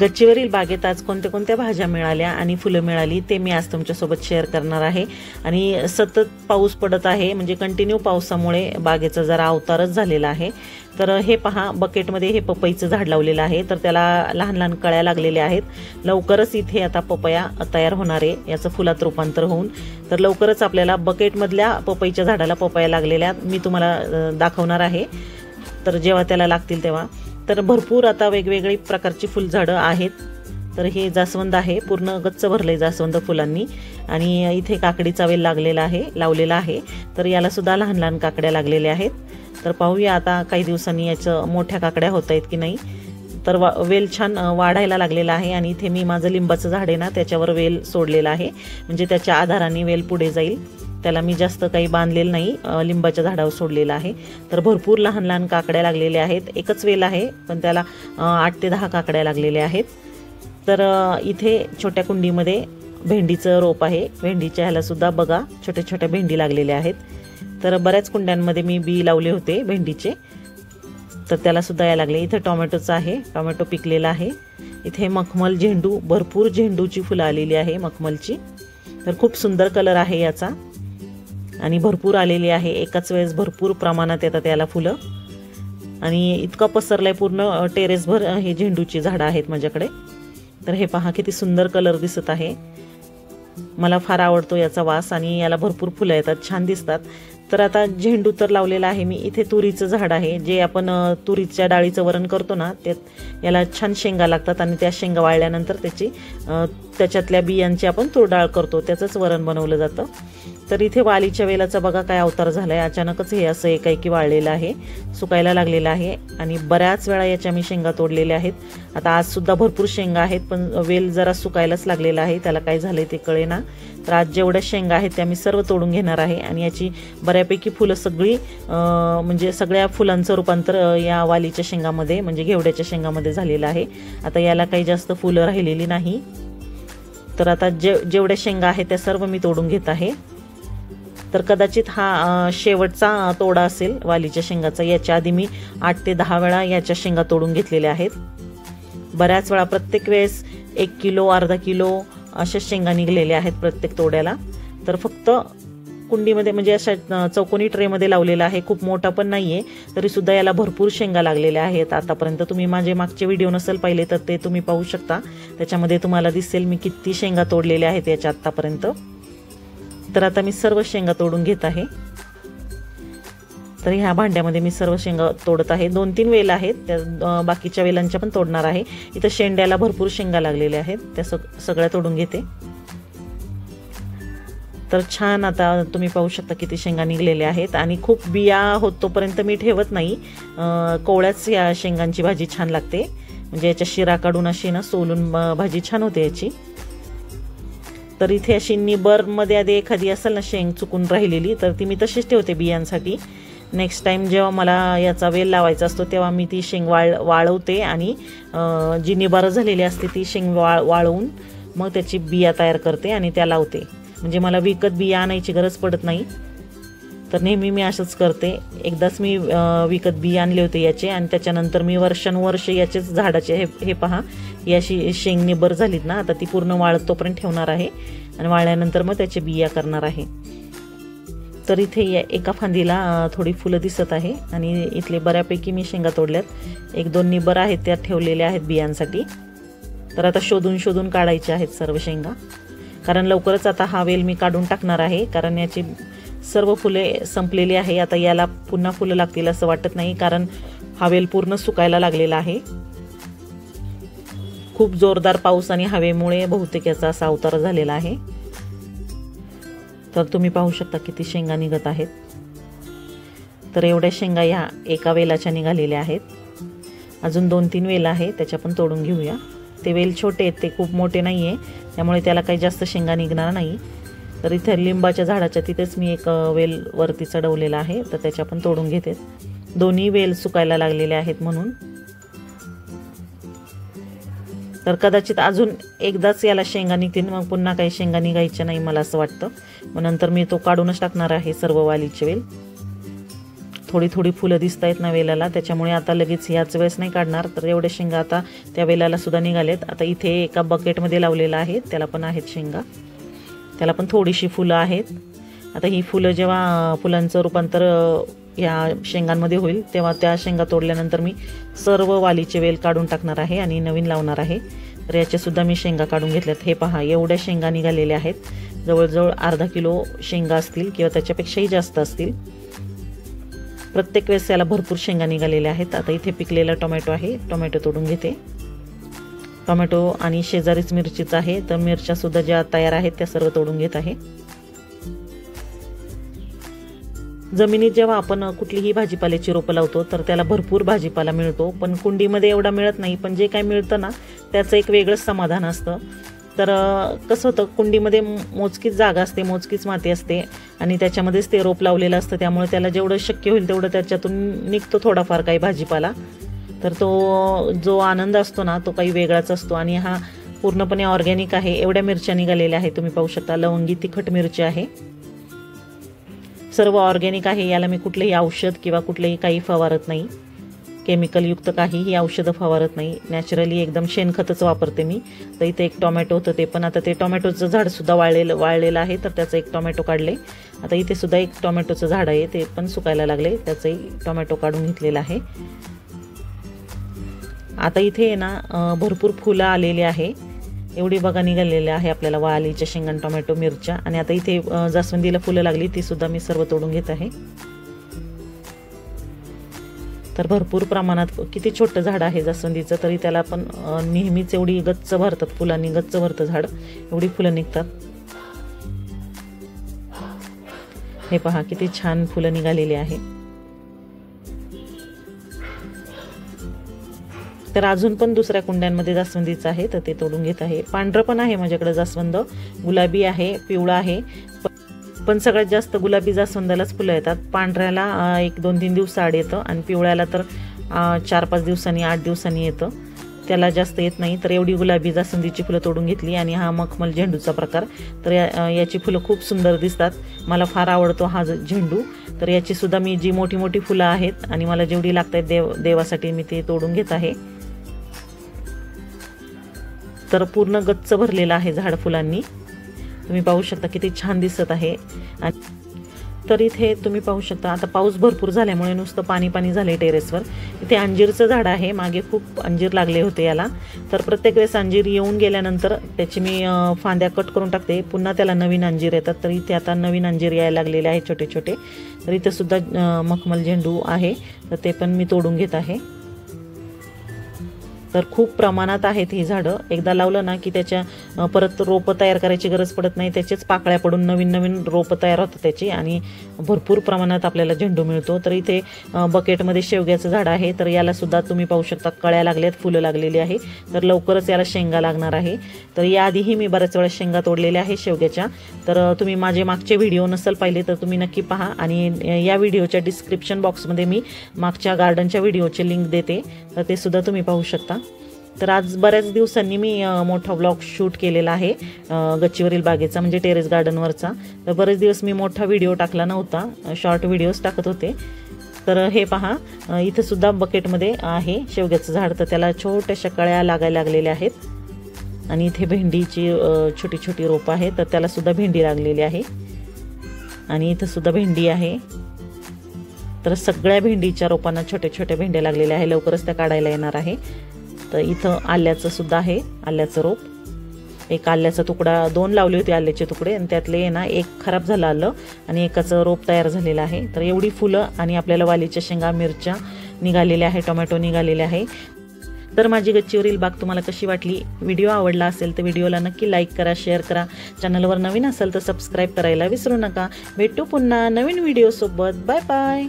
गच्चीवरील बागेत आज कोणत्या कोणत्या भाज्या मिळाल्या आणि फुलं मिळाली ते मी आज तुमच्यासोबत शेअर करणार आहे। आणि सतत पाऊस पडत आहे, म्हणजे कंटिन्यू पावसामुळे बागेचा जरा अवतारच झालेला आहे। तर हे पहा, बकेटमध्ये हे पपईचं झाड लावलेलं आहे, तर त्याला लहान लहान कळ्या लागलेल्या आहेत। लवकरच इथे आता पपया तयार होणार आहे, याचं फुलात रूपांतर होऊन। तर लवकरच आपल्याला बकेटमधल्या पपईच्या झाडाला पपया लागलेल्या मी तुम्हाला दाखवणार आहे, तर जेव्हा त्याला लागतील तेव्हा। तर भरपूर आता वेगवेगळी प्रकारची फुलझाडं आहेत। तर हे जास्वंद आहे, पूर्ण गच्च भरले जास्वंद फुलांनी। आणि इथे काकडीचा वेल लावलेला आहे, तर याला सुद्धा लहान लहान काकड्या लागलेल्या आहेत। तर पाहूया आता काही दिवसांनी याचं मोठ्या काकड्या होत आहेत की नाही। तर वेल छान वाढायला लागलेला आहे। आणि इथे मी माझं लिंबाचं झाड आहे ना, त्याच्यावर वेल सोडलेला आहे, म्हणजे त्याच्या आधाराने वेल पुढे जाईल। त्याला मी जास्त काही बांधलेलं नाही, लिंबाच्या झाडावर सोडलेलं आहे। तर भरपूर लहान लहान काकड्या लागलेल्या आहेत। एकच वेल आहे, पण त्याला 8 ते 10 काकड्या लागलेल्या आहेत। तर इथे छोट्या कुंडीमध्ये भेंडीचं रोप आहे, भेंडीच्या ह्याला सुद्धा बघा छोट्या छोट्या भेंडी लागलेल्या आहेत। तर बऱ्याच कुंड्यांमध्ये मी बी लावले होते भेंडीचे, तर त्याला सुद्धा या लागले। इथे टोमॅटोचं आहे, टोमॅटो पिकलेला आहे। इथे मखमल झेंडू, भरपूर झेंडूची फुलं आलेली आहे मखमलची। तर खूप सुंदर कलर आहे याचा आणि भरपूर आलेली आहे, एकाच वेळेस भरपूर प्रमाणात येतात याला फुलं। आणि इतका पसरलाय पूर्ण टेरेसभर हे झेंडूची झाडं आहेत माझ्याकडे। तर हे पहा किती सुंदर कलर दिसत आहे, मला फार आवडतो याचा वास आणि याला भरपूर फुलं येतात, छान दिसतात। तर आता झेंडू तर लावलेला आहे मी। इथे तुरीचं झाड आहे, जे आपण तुरीच्या डाळीचं वरण करतो ना, त्यात याला छान शेंगा लागतात आणि त्या शेंगा वाळल्यानंतर त्याच्यातल्या बियांची आपण तूर डाळ करतो, त्याचंच वरण बनवलं जातं। तर इथे वालीच्या वेलाचा बघा काय अवतार झालाय, अचानकच हे असं एकाएकी वाळलेलं आहे, सुकायला लागलेलं आहे। आणि बऱ्याच वेळा याच्या मी शेंगा तोडलेल्या आहेत। आता आज सुद्धा भरपूर शेंगा आहेत, पण वेल जरा सुकायलाच लागलेला आहे, त्याला काय झालंय ते कळेना। तर आज जेवढ्या शेंगा आहेत त्या मी सर्व तोडून घेणार आहे। आणि याची बऱ्यापैकी फुलं सगळी म्हणजे सगळ्या फुलांचं रूपांतर या वालीच्या शेंगामध्ये म्हणजे घेवड्याच्या शेंगामध्ये झालेलं आहे। आता याला काही जास्त फुलं राहिलेली नाही। तर आता जेवढ्या शेंगा आहेत त्या सर्व मी तोडून घेत आहे। तर कदाचित हा शेवटचा तोडा असेल वालीच्या शेंगाचा। याच्या आधी मी 8 ते 10 वेळा याच्या शेंगा तोडून घेतलेल्या आहेत, बऱ्याच वेळा। प्रत्येक वेळेस 1 किलो अर्धा किलो अशा शेंगा निघलेल्या आहेत प्रत्येक तोड्याला। तर फक्त कुंडीमध्ये म्हणजे अशा चौकोनी ट्रेमध्ये लावलेला आहे, खूप मोठा पण नाहीये, तरी सुद्धा याला भरपूर शेंगा लागलेल्या आहेत आतापर्यंत। तुम्ही माझे मागचे व्हिडिओ नसेल पाहिले तर ते तुम्ही पाहू शकता, त्याच्यामध्ये तुम्हाला दिसेल मी किती शेंगा तोडलेल्या आहेत याच्या आतापर्यंत। तर आता मी सर्व शेंगा तोडून घेत आहे। तर ह्या भांड्यामध्ये मी सर्व शेंगा तोडत आहे। 2-3 वेल आहेत, त्या बाकीच्या वेलांच्या पण तोडणार आहे। इथं शेंड्याला भरपूर शेंगा लागलेल्या आहेत, त्या सगळ्या तोडून घेते। तर छान आता तुम्ही पाहू शकता किती शेंगा निघलेल्या आहेत। आणि खूप बिया होत तोपर्यंत मी ठेवत नाही, कोवळ्याच या शेंगांची भाजी छान लागते, म्हणजे याच्या शिरा काढून अशी ना सोलून भाजी छान होते याची। तर इथे अशी निबरमध्ये आधी एखादी असेल ना शेंग चुकून राहिलेली, तर ती मी तशीच ठेवते बियांसाठी। नेक्स्ट टाइम जेव्हा मला याचा वेल लावायचा असतो तेव्हा मी ती शेंग वाळवते आणि जी निबार झालेली असते ती शेंग वाळवून मग त्याची बिया तयार करते आणि त्या लावते, म्हणजे मला विकत बिया आणायची गरज पडत नाही। तर नेहमी मी असंच करते। एकदाच मी विकत बिया आणले होते याचे, आणि त्याच्यानंतर मी वर्षानुवर्ष याचेच झाडाचे हे पहा ही अशी शेंग निबर झालीत ना, आता ती पूर्ण वाळत तोपर्यंत ठेवणार आहे आणि वाळल्यानंतर मग त्याचे बिया करणार आहे। तर इथे एका फांदीला थोडी फुलं दिसत आहे आणि इथले बऱ्यापैकी मी शेंगा तोडल्यात। 1-2 निबर आहेत त्या ठेवलेल्या आहेत बियांसाठी। तर आता शोधून शोधून काढायचे आहेत सर्व शेंगा, कारण लवकरच आता हा वेल मी काढून टाकणार आहे, कारण याची सर्व फुले संपलेली आहे। आता याला पुन्हा फुलं लागतील असं वाटत नाही, कारण हा वेल पूर्ण सुकायला लागलेला आहे। खूप जोरदार पाऊस आणि हवेमुळे बहुतेक याचा असा अवतार झालेला आहे। तर तुम्ही पाहू शकता किती शेंगा निघत आहेत। तर एवढ्या शेंगा ह्या एका वेलाच्या निघालेल्या आहेत। अजून 2-3 वेल आहे, त्याच्या पण तोडून घेऊया। ते वेल छोटे आहेत, ते खूप मोठे नाही आहे, त्यामुळे त्याला काही जास्त शेंगा निघणार नाही। तर इथे लिंबाच्या झाडाच्या तिथेच मी एक वेल वरती चढवलेला आहे, तर त्याच्या पण तोडून घेते। दोन्ही वेल सुकायला लागलेले आहेत म्हणून। तर कदाचित अजून एकदाच याला शेंगा निघतील, मग पुन्हा काही शेंगा निघायच्या नाही मला असं वाटतं, मग नंतर मी तो काढूनच टाकणार आहे सर्व वालीचे वेल। थोडी थोडी फुलं दिसत आहेत ना वेलाला, त्याच्यामुळे आता लगेच याच वेळेस नाही काढणार. तर एवढ्या शेंगा आता त्या वेलाला सुद्धा निघालेत. आता इथे एका बकेटमध्ये लावलेलं आहे, त्याला पण आहेत शेंगा, त्याला पण थोडीशी फुलं आहेत. आता ही फुलं जेव्हा फुलांचं रूपांतर या शेंगांमध्ये होईल तेव्हा त्या शेंगा तोडल्यानंतर मी सर्व वालीचे वेल काढून टाकणार आहे आणि नवीन लावणार आहे. तर याच्यासुद्धा मी शेंगा काढून घेतल्यात. हे पहा, एवढ्या शेंगा निघालेल्या आहेत. जवळजवळ अर्धा किलो शेंगा असतील किंवा त्याच्यापेक्षाही जास्त असतील. प्रत्येक वेळेस याला भरपूर शेंगा निघालेल्या आहेत. आता इथे पिकलेला टोमॅटो आहे, टोमॅटो तोडून घेते. टोमॅटो आणि शेजारीच मिरचीच आहे, तर मिरच्यासुद्धा ज्या तयार आहेत त्या सर्व तोडून घेत आहे. जमिनीत जेव्हा आपण कुठलीही भाजीपाल्याची रोपं लावतो तर त्याला भरपूर भाजीपाला मिळतो, पण कुंडीमध्ये एवढा मिळत नाही. पण जे काही मिळतं ना त्याचं एक वेगळंच समाधान असतं. तर कसं होतं, कुंडीमध्ये मोजकीच जागा असते, मोजकीच माती असते आणि त्याच्यामध्येच ते रोप लावलेलं असतं, त्यामुळे त्याला जेवढं शक्य होईल तेवढं त्याच्यातून निघतो थोडाफार काही भाजीपाला. तर तो जो आनंद असतो ना तो काही वेगळाच असतो. आणि हा पूर्णपणे ऑर्गॅनिक आहे. एवढ्या मिरच्या निघालेल्या आहेत, तुम्ही पाहू शकता. लवंगी तिखट मिरची आहे, सर्व ऑर्गॅनिक आहे. याला मी कुठलेही औषध किंवा कुठलेही काही फवारत नाही, केमिकलयुक्त काहीही औषधं फवारत नाही. नॅचरली एकदम शेणखतच वापरते मी. तर इथे एक टोमॅटो होतं, ते पण आता ते टोमॅटोचं झाडसुद्धा वाळलेलं आहे, तर त्याचं एक टोमॅटो काढले. आता इथे सुद्धा एक टोमॅटोचं झाड आहे, ते पण सुकायला लागले, त्याचंही टोमॅटो काढून घेतलेलं आहे. आता इथे ना भरपूर फुलं आलेली आहे. एवढी बघा निघालेली आहे आपल्याला वालीच्या शेंगा, टोमॅटो, मिरच्या. आणि आता इथे जास्वंदीला फुलं लागली, ती सुद्धा मी सर्व तोडून घेत आहे. तर भरपूर प्रमाणात, किती छोटं झाड आहे जास्वंदीचं तरी त्याला पण नेहमीच एवढी गच्च भरतात, फुलांनी गच्च भरतं झाड, एवढी फुलं निघतात. हे पहा किती छान फुलं निघालेली आहे. तर अजून पण दुसऱ्या कुंड्यांमध्ये जास्वंदीचं आहे, तर ते तोडून घेत आहे. पांढरं पण आहे माझ्याकडे जास्वंद, गुलाबी आहे, पिवळा आहे. पण सगळ्यात जास्त गुलाबी जास्वंदालाच फुलं येतात. पांढऱ्याला 1-2-3 दिवस आड येतं आणि पिवळ्याला तर 4-5 दिवसांनी, 8 दिवसांनी येतं, त्याला जास्त येत नाही. तर एवढी गुलाबी जास्वंदीची फुलं तोडून घेतली. आणि हा मखमल झेंडूचा प्रकार, तर याची फुलं खूप सुंदर दिसतात, मला फार आवडतो हा झेंडू. तर याची सुद्धा मी जी मोठी मोठी फुलं आहेत आणि मला जेवढी लागत आहेत देवासाठी मी ते तोडून घेत आहे. तर पूर्ण गच्च भरलेलं आहे झाड फुलांनी, तुम्ही पाहू शकता किती छान दिसत आहे. तर इथे तुम्ही पाहू शकता आता पाऊस भरपूर झाल्यामुळे नुसतं पाणी पाणी झाले टेरेसवर. इथे अंजीरचं झाड आहे, मागे खूप अंजीर लागले होते याला. तर प्रत्येक वेळेस अंजीर येऊन गेल्यानंतर त्याची मी फांद्या कट करून टाकते, पुन्हा त्याला नवीन अंजीर येतात. तर इथे आता नवीन अंजीर यायला लागलेले आहे छोटे छोटे. तर इथे सुद्धा मखमल झेंडू आहे, तर ते पण मी तोडून घेत आहे. तर खूप प्रमाणात आहेत ही झाडं. एकदा लावलं ना की त्याच्या परत रोपं तयार करायची गरज पडत नाही, त्याचेच पाकळ्या पडून नवीन नवीन रोपं तयार होतात त्याची आणि भरपूर प्रमाणात आपल्याला झेंडू मिळतो. तर इथे बकेटमध्ये शेवग्याचं झाड आहे, तर याला सुद्धा तुम्ही पाहू शकता कळ्या लागल्यात, फुलं लागलेली आहे. तर लवकरच याला शेंगा लागणार आहे. तर याआधीही मी बऱ्याच वेळा शेंगा तोडलेल्या आहे शेवग्याच्या. तर तुम्ही माझे मागचे व्हिडिओ नसेल पाहिले तर तुम्ही नक्की पहा आणि या व्हिडिओच्या डिस्क्रिप्शन बॉक्समध्ये मी मागच्या गार्डनच्या व्हिडिओचे लिंक देते, तर ते सुद्धा तुम्ही पाहू शकता. तर आज बऱ्याच दिवसांनी मी मोठा व्लॉग शूट केलेला आहे गच्चीवरील बागेचा, म्हणजे टेरेस गार्डनवरचा. तर बरेच दिवस मी मोठा व्हिडिओ टाकला नव्हता, शॉर्ट व्हिडिओज टाकत होते. तर हे पहा इथं सुद्धा बकेटमध्ये आहे शेवग्याचं झाड, तर त्याला छोट्याशा कळ्या लागायला लागलेल्या आहेत. आणि इथे भेंडीची छोटी छोटी रोपं आहे, तर त्याला सुद्धा भेंडी लागलेली आहे. आणि इथं सुद्धा भेंडी आहे. तर सगळ्या भेंडीच्या रोपांना छोट्या छोट्या भेंड्या लागलेल्या आहे, लवकरच त्या काढायला येणार आहे. तर इथं आल्याचं सुद्धा आहे, आल्याचं रोप. एक आल्याचा तुकडा, 2 लावले होते आल्याचे तुकडे आणि त्यातले ना एक खराब झालं आलं आणि एकाचं रोप तयार झालेलं आहे. तर एवढी फुलं आणि आपल्याला वालीच्या शेंगा, मिरच्या निघालेल्या आहे, टोमॅटो निघालेले आहे. तर माझी गच्चीवरील बाग तुम्हाला कशी वाटली? व्हिडिओ आवडला असेल तर व्हिडिओला नक्की लाईक करा, शेअर करा. चॅनलवर नवीन असेल तर सबस्क्राईब करायला विसरू नका. भेटू पुन्हा नवीन व्हिडिओसोबत. Bye bye.